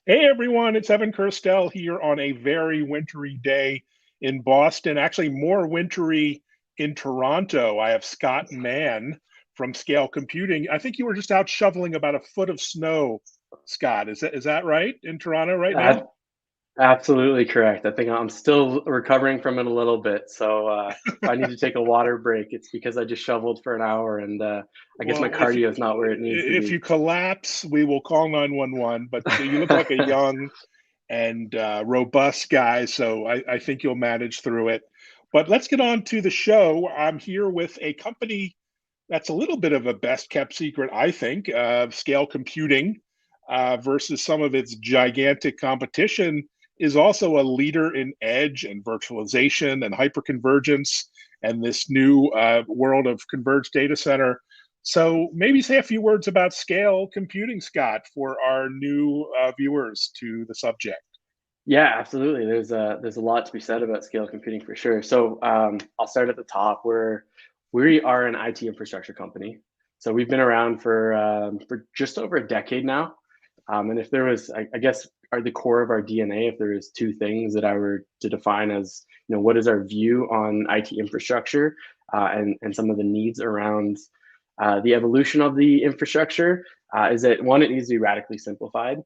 Hey everyone, it's Evan Kirstel here on a very wintry day in Boston, actually more wintry in Toronto. I have Scott Mann from Scale Computing. I think you were just out shoveling about a foot of snow, Scott. Is that right in Toronto right now? Ab- Absolutely correct. I think I'm still recovering from it a little bit. So if I need to take a water break, it's because I just shoveled for an hour and I guess my Well, if cardio is not where it needs to if be. you collapse, we will call 911, but you look like a young and robust guy, so I think you'll manage through it. But let's get on to the show. I'm here with a company that's a little bit of a best kept secret, I think, of Scale Computing versus some of its gigantic competition, is also a leader in edge and virtualization and hyperconvergence and this new world of converged data center. So maybe say a few words about Scale Computing, Scott, for our new viewers to the subject. Yeah, absolutely. There's a lot to be said about scale computing for sure. So I'll start at the top where we are an IT infrastructure company. So we've been around for just over a decade now. And if there was, I guess, are the core of our DNA, if there is two things that I were to define as, what is our view on IT infrastructure and some of the needs around the evolution of the infrastructure, is that one, it needs to be radically simplified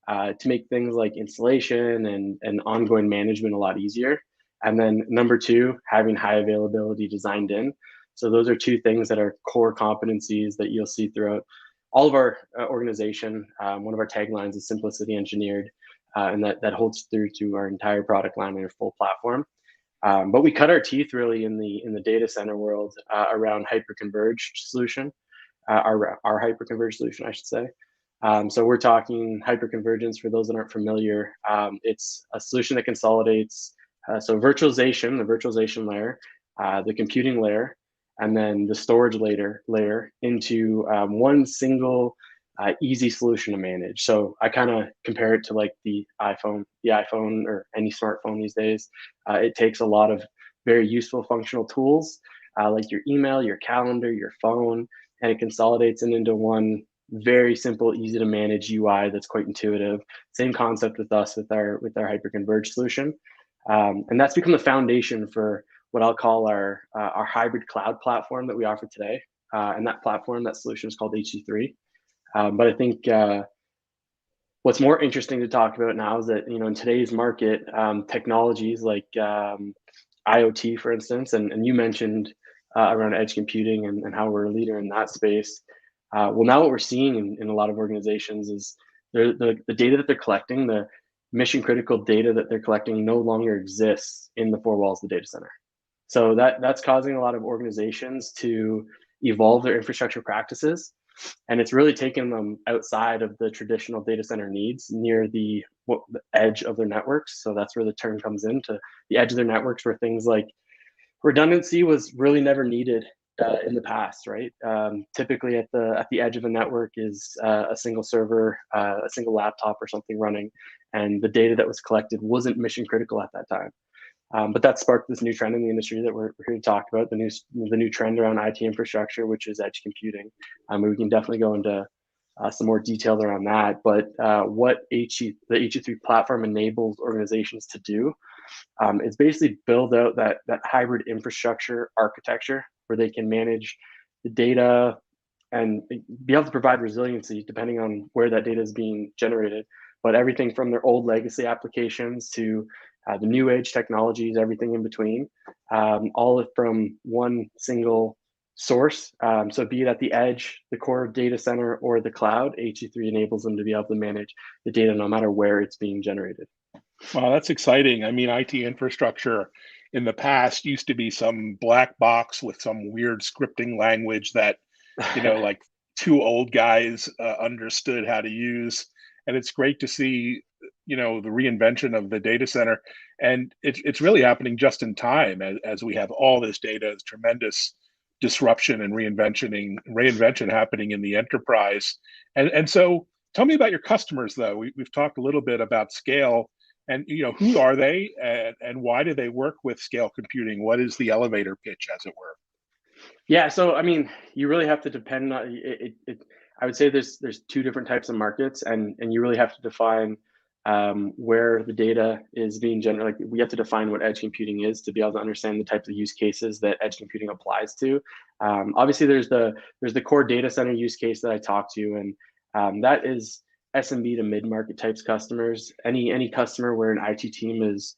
to make things like installation and ongoing management a lot easier. And then number two, having high availability designed in. So those are two things that are core competencies that you'll see throughout all of our organization. One of our taglines is simplicity engineered, and that holds through to our entire product line and our full platform. But we cut our teeth really in the data center world around hyperconverged solution, our hyperconverged solution, I should say. So we're talking hyperconvergence for those that aren't familiar. It's a solution that consolidates so virtualization, the virtualization layer, the computing layer, and then the storage layer into one single easy solution to manage. So I kind of compare it to like the iPhone or any smartphone these days. It takes a lot of very useful functional tools like your email, your calendar, your phone, and it consolidates it into one very simple, easy to manage UI that's quite intuitive. Same concept with us with our hyperconverged solution, and that's become the foundation for what I'll call our hybrid cloud platform that we offer today. And that platform, that solution is called HC3. But I think what's more interesting to talk about now is that in today's market, technologies like IoT, for instance, and you mentioned around edge computing and how we're a leader in that space. Well, now what we're seeing in a lot of organizations is the data that they're collecting, the mission critical data that they're collecting, no longer exists in the four walls of the data center. So that's causing a lot of organizations to evolve their infrastructure practices, and it's really taken them outside of the traditional data center needs near the edge of their networks. So that's where the term comes into the edge of their networks, where things like redundancy was really never needed in the past, right? Typically, at the edge of a network is a single server, a single laptop, or something running, and the data that was collected wasn't mission critical at that time. But that sparked this new trend in the industry that we're here to talk about, the new trend around IT infrastructure, which is edge computing. We can definitely go into some more details around that. But what the HE3 platform enables organizations to do is basically build out that hybrid infrastructure architecture where they can manage the data and be able to provide resiliency depending on where that data is being generated. But everything from their old legacy applications to the new age technologies, everything in between, all from one single source. So be it at the edge, the core data center, or the cloud, HE3 enables them to be able to manage the data no matter where it's being generated. Wow, that's exciting. I mean, IT infrastructure in the past used to be some black box with some weird scripting language that, like two old guys understood how to use. And it's great to see, the reinvention of the data center. And it's really happening just in time as we have all this data, tremendous disruption and reinvention happening in the enterprise. And so tell me about your customers, though. We've talked a little bit about scale and who are they and why do they work with scale computing? What is the elevator pitch, as it were? Yeah, so I mean, you really have to depend on it. I would say there's two different types of markets, and you really have to define. where the data is being generated. Like, we have to define what edge computing is to be able to understand the types of use cases that edge computing applies to. Obviously, there's the core data center use case that I talked to, and that is SMB to mid-market types customers. Any customer where an IT team is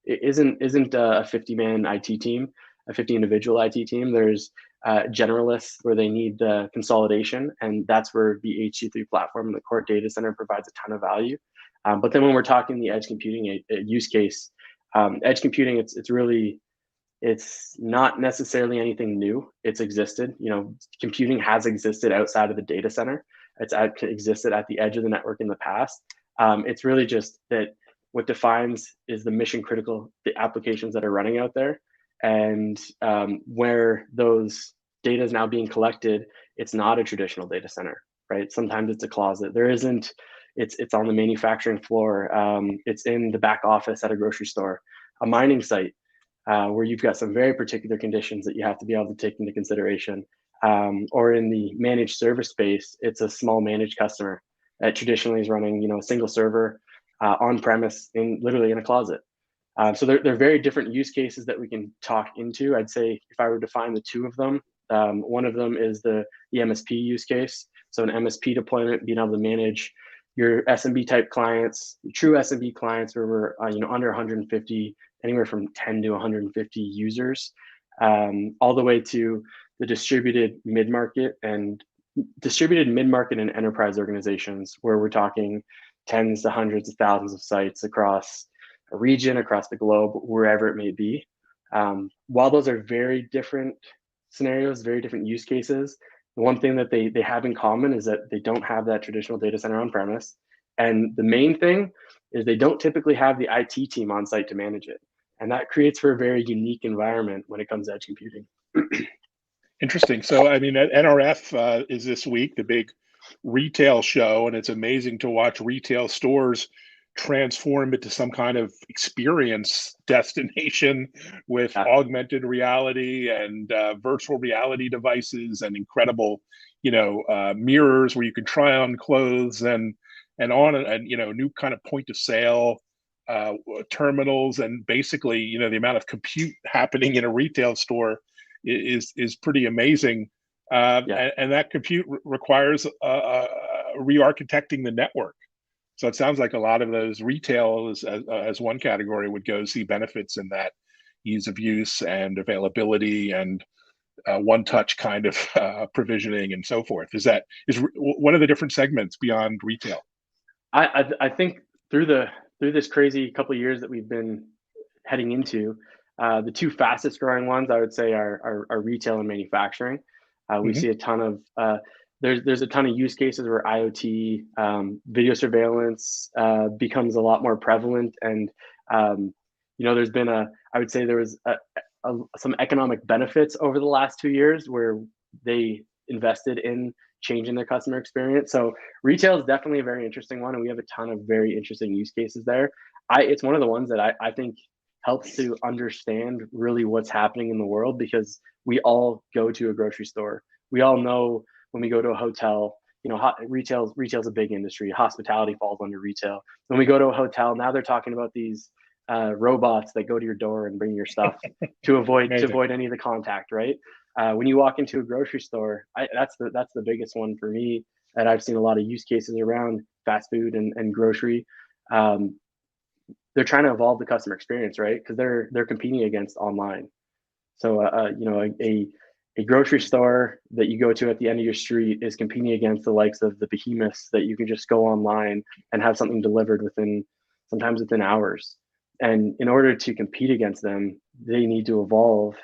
isn't a 50-man IT team, a 50 individual IT team. There's generalists where they need the consolidation, and that's where the HC3 platform and the core data center provides a ton of value. But then when we're talking the edge computing use case, edge computing, it's not necessarily anything new. It's existed. Computing has existed outside of the data center. It's existed at the edge of the network in the past. It's really just that what defines is the mission critical, the applications that are running out there, and where those data is now being collected. It's not a traditional data center, right? Sometimes it's a closet. There isn't. It's on the manufacturing floor. It's in the back office at a grocery store, a mining site, where you've got some very particular conditions that you have to be able to take into consideration. Or in the managed service space, it's a small managed customer that traditionally is running, a single server on premise, literally in a closet. So they're very different use cases that we can talk into. I'd say if I were to define the two of them, one of them is the MSP use case. So an MSP deployment, being able to manage your SMB type clients, true SMB clients where we're under 150, anywhere from 10 to 150 users, all the way to the distributed mid-market and enterprise organizations where we're talking tens to hundreds of thousands of sites across a region, across the globe, wherever it may be. While those are very different scenarios, very different use cases, the one thing that they have in common is that they don't have that traditional data center on premise. And the main thing is they don't typically have the IT team on site to manage it. And that creates for a very unique environment when it comes to edge computing. Interesting. So, I mean, at NRF is this week, the big retail show, and it's amazing to watch retail stores transform into some kind of experience destination with augmented reality and virtual reality devices and incredible, mirrors where you can try on clothes and on and new kind of point of sale terminals, and basically, the amount of compute happening in a retail store is pretty amazing. And that compute requires re-architecting the network. So it sounds like a lot of those retail as one category would go see benefits in that ease of use and availability and one-touch kind of provisioning and so forth. Is what are the different segments beyond retail? I think through this crazy couple of years that we've been heading into, the two fastest growing ones I would say are retail and manufacturing. We see a ton of there's a ton of use cases where IoT, video surveillance becomes a lot more prevalent, and there's been I would say there was some economic benefits over the last 2 years where they invested in changing their customer experience. So retail is definitely a very interesting one, and we have a ton of very interesting use cases there. It's one of the ones that I think helps to understand really what's happening in the world, because we all go to a grocery store. We all know when we go to a hotel, retail's a big industry. Hospitality falls under retail. When we go to a hotel, now they're talking about these robots that go to your door and bring your stuff to avoid any of the contact, right? When you walk into a grocery store, that's the biggest one for me that I've seen a lot of use cases around fast food and grocery. They're trying to evolve the customer experience, right? Because they're competing against online. So a grocery store that you go to at the end of your street is competing against the likes of the behemoths that you can just go online and have something delivered sometimes within hours. And in order to compete against them, they need to evolve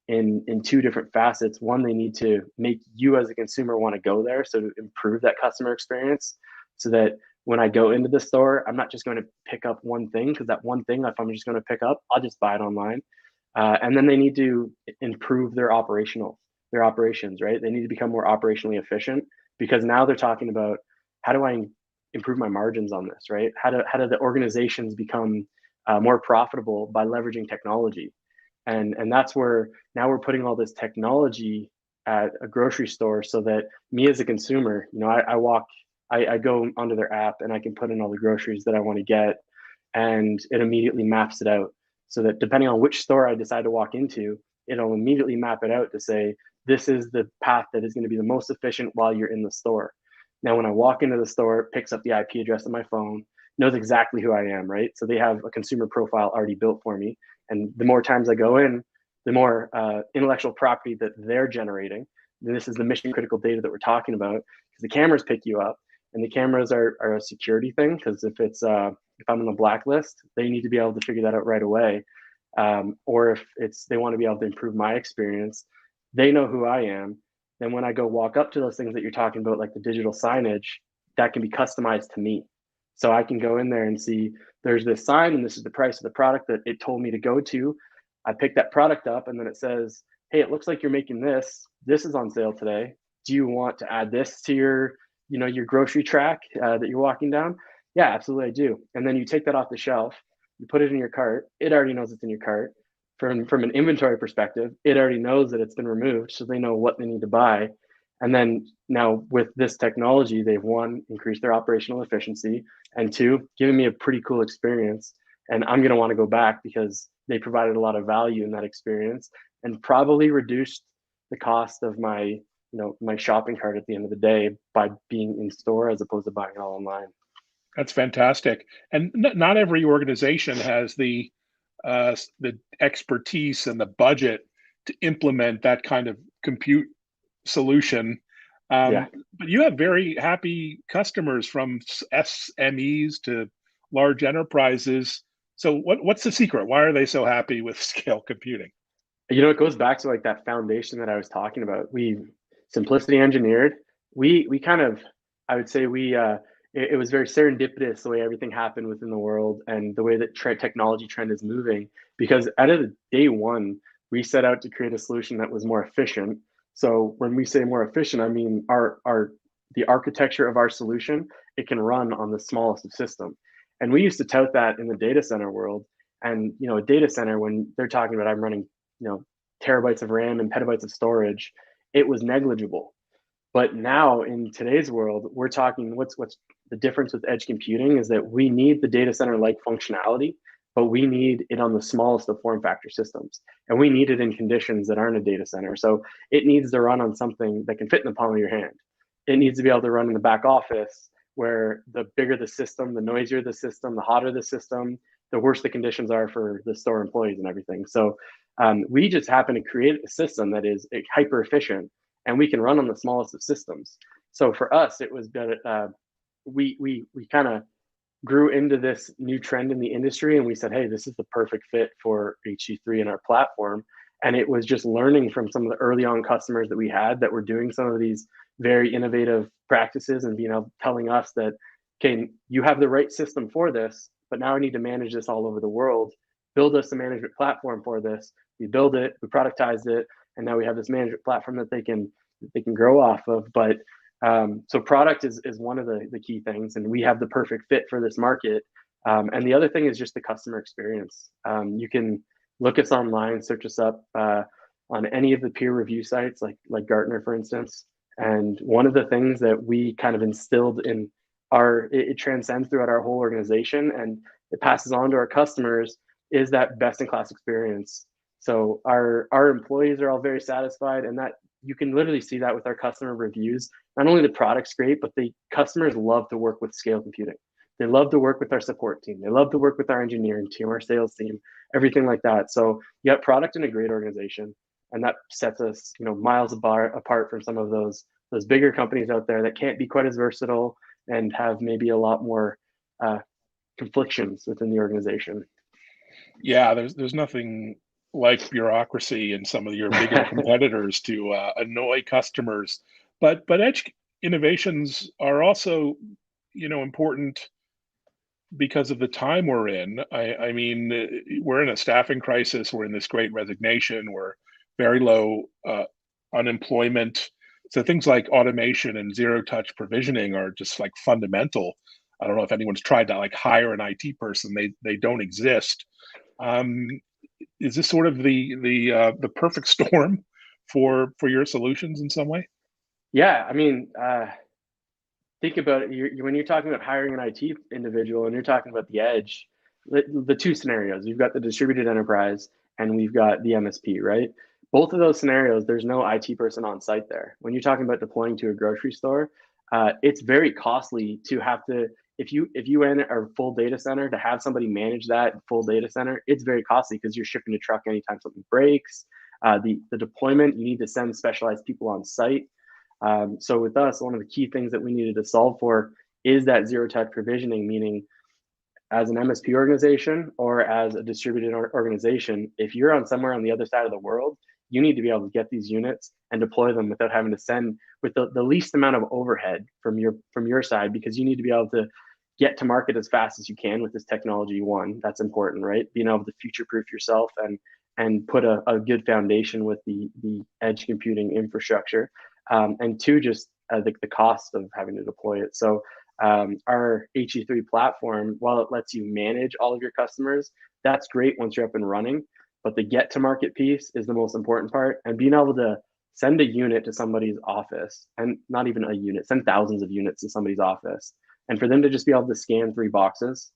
in two different facets. One, they need to make you as a consumer want to go there, so to improve that customer experience, so that when I go into the store, I'm not just going to pick up one thing, because that one thing, if I'm just going to pick up, I'll just buy it online. And then they need to improve their operations, right? They need to become more operationally efficient, because now they're talking about, how do I improve my margins on this, right? How do the organizations become more profitable by leveraging technology? And that's where now we're putting all this technology at a grocery store, so that me as a consumer, I walk I go onto their app and I can put in all the groceries that I want to get, and it immediately maps it out so that depending on which store I decide to walk into, it'll immediately map it out to say, this is the path that is going to be the most efficient while you're in the store. Now, when I walk into the store, it picks up the IP address on my phone, knows exactly who I am, right? So they have a consumer profile already built for me. And the more times I go in, the more intellectual property that they're generating. And this is the mission critical data that we're talking about, because the cameras pick you up, and the cameras are a security thing. Because if I'm on the blacklist, they need to be able to figure that out right away. Or if they want to be able to improve my experience, they know who I am. Then when I go walk up to those things that you're talking about, like the digital signage, that can be customized to me. So I can go in there and see there's this sign and this is the price of the product that it told me to go to. I pick that product up and then it says, hey, it looks like you're making this. This is on sale today. Do you want to add this to your grocery track that you're walking down? Yeah, absolutely, I do. And then you take that off the shelf, you put it in your cart. It already knows it's in your cart. From an inventory perspective, it already knows that it's been removed, so they know what they need to buy. And then now with this technology, they've one, increased their operational efficiency, and two, given me a pretty cool experience. And I'm going to want to go back because they provided a lot of value in that experience and probably reduced the cost of my shopping cart at the end of the day by being in store as opposed to buying it all online. That's fantastic. And not every organization has the expertise and the budget to implement that kind of compute solution. Yeah. But you have very happy customers from SMEs to large enterprises. So what's the secret? Why are they so happy with scale computing? It goes back to like that foundation that I was talking about. We simplicity engineered. We kind of, I would say it was very serendipitous the way everything happened within the world and the way that technology trend is moving. Because out of the day one, we set out to create a solution that was more efficient. So when we say more efficient, I mean the architecture of our solution, it can run on the smallest of systems. And we used to tout that in the data center world. And a data center, when they're talking about I'm running terabytes of RAM and petabytes of storage, it was negligible. But now in today's world, we're talking what's the difference with edge computing is that we need the data center like functionality, but we need it on the smallest of form factor systems. And we need it in conditions that aren't a data center. So it needs to run on something that can fit in the palm of your hand. It needs to be able to run in the back office where the bigger the system, the noisier the system, the hotter the system, the worse the conditions are for the store employees and everything. So we just happen to create a system that is hyper efficient and we can run on the smallest of systems. So for us, it was that we kind of grew into this new trend in the industry and we said, hey, this is the perfect fit for HC3 and our platform. And it was just learning from some of the early on customers that we had that were doing some of these very innovative practices and telling us that, okay, you have the right system for this, but now I need to manage this all over the world. Build us a management platform for this. We build it, we productize it, and now we have this management platform that they can grow off of. But so product is one of the key things, and we have the perfect fit for this market. And the other thing is just the customer experience. You can look us online, search us up on any of the peer review sites, like Gartner, for instance. And one of the things that we kind of instilled in it transcends throughout our whole organization, and it passes on to our customers, is that best in class experience. So our employees are all very satisfied, and that you can literally see that with our customer reviews. Not only the product's great, but the customers love to work with Scale Computing. They love to work with our support team. They love to work with our engineering team, our sales team, everything like that. So you have product in a great organization, and that sets us, miles apart from some of those bigger companies out there that can't be quite as versatile and have maybe a lot more conflictions within the organization. Yeah, there's nothing like bureaucracy in some of your bigger competitors to annoy customers. But edge innovations are also, important because of the time we're in. I mean, we're in a staffing crisis. We're in this great resignation. We're very low unemployment. So things like automation and zero touch provisioning are just like fundamental. I don't know if anyone's tried to like hire an IT person. They don't exist. Um, is this sort of the perfect storm for your solutions in some way? Yeah, I mean, think about it, when you're talking about hiring an IT individual and you're talking about the edge, the two scenarios, you've got the distributed enterprise and we've got the MSP, right? Both of those scenarios, there's no IT person on site there. When you're talking about deploying to a grocery store, it's very costly to have to, if you enter a full data center, to have somebody manage that full data center, it's very costly because you're shipping a truck anytime something breaks. The deployment, you need to send specialized people on site. So with us, one of the key things that we needed to solve for is that zero touch provisioning, meaning as an MSP organization or as a distributed organization, if you're on somewhere on the other side of the world, you need to be able to get these units and deploy them without having to send with the least amount of overhead from your side, because you need to be able to get to market as fast as you can with this technology. One, that's important, right? Being able to future proof yourself and put a good foundation with the edge computing infrastructure. And two, just the cost of having to deploy it. So our HE3 platform, while it lets you manage all of your customers, that's great once you're up and running. But the get to market piece is the most important part. And being able to send a unit to somebody's office, and not even a unit, send thousands of units to somebody's office. And for them to just be able to scan 3 boxes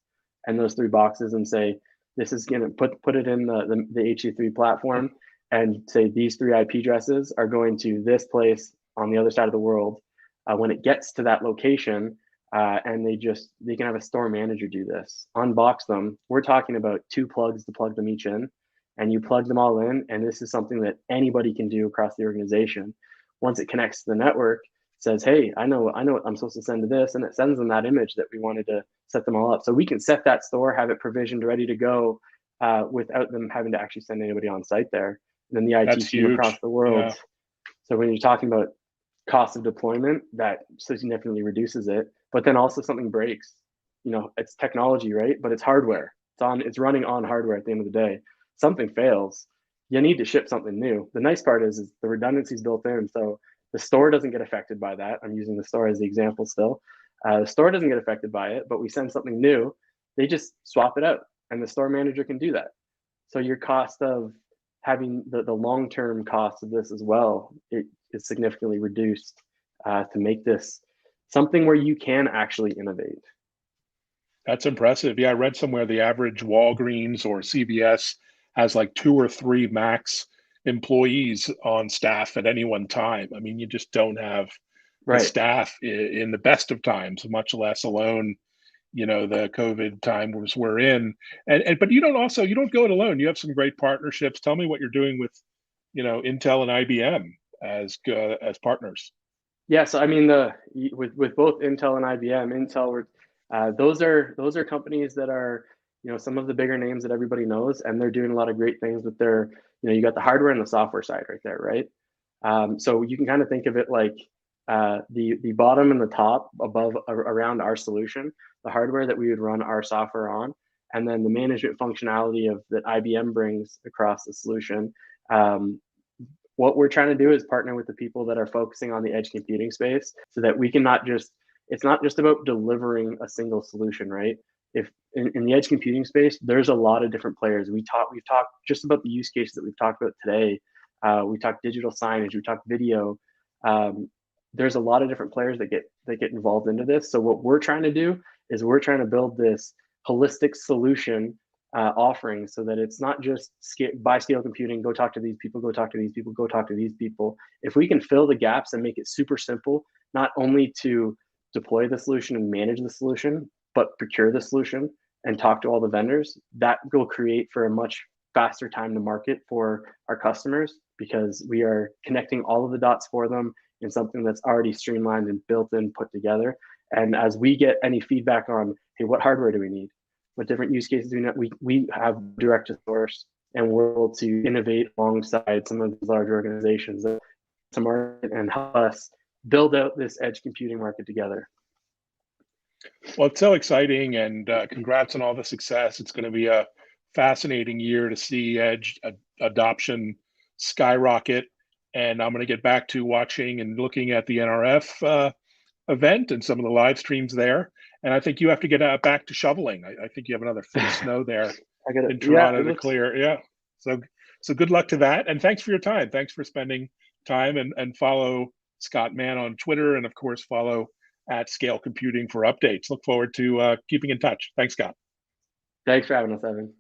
and those 3 boxes and say, this is going to put it in the HE3 platform and say these 3 IP addresses are going to this place on the other side of the world. When it gets to that location, and they can have a store manager do this, unbox them. We're talking about 2 plugs to plug them each in, and you plug them all in. And this is something that anybody can do across the organization. Once it connects to the network, says, hey, I know what I'm supposed to send to this, and it sends them that image that we wanted to set them all up. So we can set that store, have it provisioned, ready to go, without them having to actually send anybody on site there. And then the IT That's team across huge. the world. Yeah. So when you're talking about cost of deployment, that significantly reduces it. But then also something breaks, it's technology, right? But it's hardware. It's running on hardware at the end of the day. Something fails, you need to ship something new. The nice part is the redundancy is built in. So the store doesn't get affected by that. I'm using the store as the example still. The store doesn't get affected by it, but we send something new, they just swap it out, and the store manager can do that. So your cost of having the long-term cost of this as well, it is significantly reduced, to make this something where you can actually innovate. That's impressive. Yeah, I read somewhere the average Walgreens or CVS has like 2 or 3 max employees on staff at any one time. I mean, you just don't have the Right. staff in the best of times, much less alone, the COVID times we're in. And but you don't go it alone. You have some great partnerships. Tell me what you're doing with, Intel and IBM as partners. Yeah, so I mean, with both Intel and IBM, those are companies that are, some of the bigger names that everybody knows, and they're doing a lot of great things with their, you got the hardware and the software side right there, right? So you can kind of think of it like, the bottom and the top above around our solution, the hardware that we would run our software on, and then the management functionality of that IBM brings across the solution. What we're trying to do is partner with the people that are focusing on the edge computing space, so that we can it's not just about delivering a single solution, right? If in the edge computing space, there's a lot of different players. We've talked just about the use cases that we've talked about today. We talked digital signage, we talked video. There's a lot of different players that get involved into this. So what we're trying to do is we're trying to build this holistic solution, offering, so that it's not just buy scale computing, go talk to these people, go talk to these people, go talk to these people. If we can fill the gaps and make it super simple, not only to deploy the solution and manage the solution, but procure the solution and talk to all the vendors, that will create for a much faster time to market for our customers, because we are connecting all of the dots for them in something that's already streamlined and built in, put together. And as we get any feedback on, hey, what hardware do we need? What different use cases do we have direct to source, and we're able to innovate alongside some of these large organizations to market and help us build out this edge computing market together. Well, it's so exciting, and congrats on all the success. It's going to be a fascinating year to see edge adoption skyrocket. And I'm going to get back to watching and looking at the NRF event and some of the live streams there. And I think you have to get back to shoveling. I think you have another foot of snow there in Toronto to clear. Yeah. So good luck to that. And thanks for your time. Thanks for spending time, and follow Scott Mann on Twitter. And of course, follow at Scale Computing for updates. Look forward to keeping in touch. Thanks, Scott. Thanks for having us, Evan.